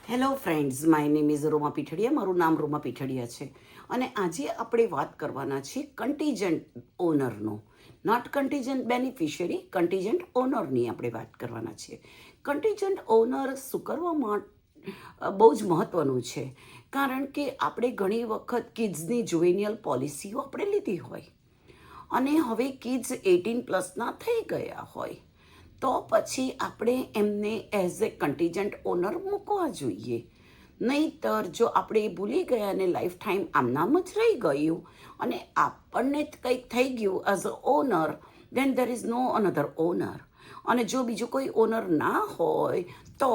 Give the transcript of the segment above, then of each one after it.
Hello friends, my name is Roma Pithadiya. મારું નામ રોમા પીઠડિયા છે અને આજે આપણે વાત કરવાના છીએ કન્ટીજન્ટ ઓનરનો. નોટ કન્ટીજન્ટ બેનિફિશિયરી, કન્ટીજન્ટ ઓનરની આપણે વાત કરવાના છીએ. કન્ટીજન્ટ ઓનર શું કરવા માટે બહુ જ મહત્ત્વનું છે, કારણ કે આપણે ઘણી વખત કિડ્સની જુવેનિયલ પોલિસીઓ આપણે લીધી હોય અને હવે કિડ્સ 18+ થઈ ગયા હોય તો પછી આપણે એમને એઝ એ કન્ટીજન્ટ ઓનર મૂકવા જોઈએ. નહીંતર જો આપણે ભૂલી ગયા અને લાઈફ ટાઈમ આમનામ જ રહી ગયું અને આપણને કંઈક થઈ ગયું as a owner, then there is no another owner. અને જો બીજું કોઈ ઓનર ના હોય તો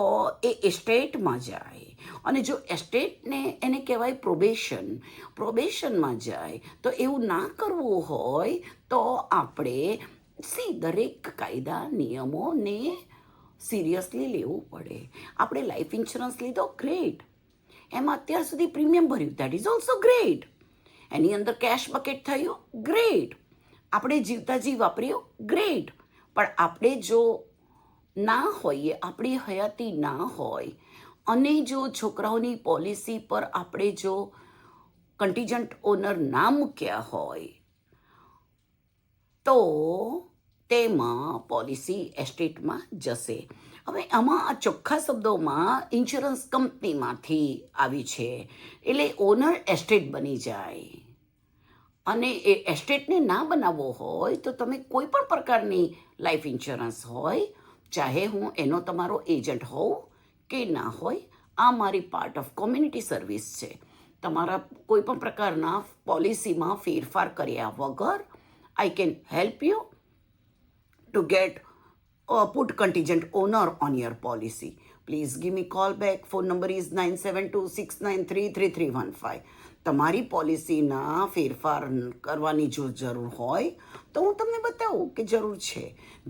એ એસ્ટેટમાં જાય, અને જો એસ્ટેટને એને કહેવાય પ્રોબેશનમાં જાય. તો એવું ના કરવું હોય તો આપણે દરેક કાયદા નિયમોને સિરિયસલી લેવું પડે. આપણે લાઈફ ઇન્સ્યોરન્સ લીધો, ગ્રેટ. એમાં અત્યાર સુધી પ્રીમિયમ ભર્યું, દેટ ઇઝ ઓલ્સો ગ્રેટ. એની અંદર કેશ બકેટ થયું, ગ્રેટ. આપણે જીવતા જીવ વાપર્યું, ગ્રેટ. પણ આપણે જો ના હોઈએ, આપણી હયાતી ના હોય અને જો છોકરાઓની પોલિસી પર આપણે જો કન્ટીજન્ટ ઓનર ના મૂક્યા હોય તો તેમાં પોલિસી એસ્ટેટમાં જશે. હવે આમાં આ ચોખ્ખા શબ્દોમાં ઇન્સ્યોરન્સ કંપનીમાંથી આવી છે, એટલે ઓનર એસ્ટેટ બની જાય. અને એ એસ્ટેટને ના બનાવવો હોય તો તમે કોઈ પણ પ્રકારની લાઈફ ઇન્સ્યોરન્સ હોય, ચાહે હું એનો તમારો એજન્ટ હોઉં કે ના હોય, આ મારી પાર્ટ ઓફ કોમ્યુનિટી સર્વિસ છે. તમારા કોઈ પણ પ્રકારના પોલિસીમાં ફેરફાર કર્યા વગર I can help you to get put contingent owner on your policy. Please give me call back. Phone number is 9726933315. તમારી પોલિસીના ફેરફાર કરવાની જો જરૂર હોય તો હું તમને બતાવું કે જરૂર છે.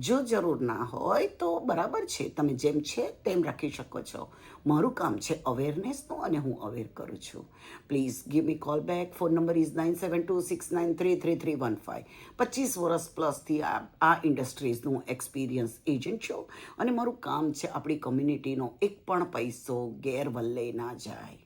જો જરૂર ના હોય તો બરાબર છે, તમે જેમ છે તેમ રાખી શકો છો. મારું કામ છે અવેરનેસનું અને હું અવેર કરું છું. Please give me call back. Phone number is 9726933315. 25 વર્ષ પ્લસથી આ ઇન્ડસ્ટ્રીઝનું એક્સપિરિયન્સ એજન્ટ છું અને મારું કામ છે આપણી કમ્યુનિટીનો એક પણ પૈસો ગેરવલ્લે ના જાય.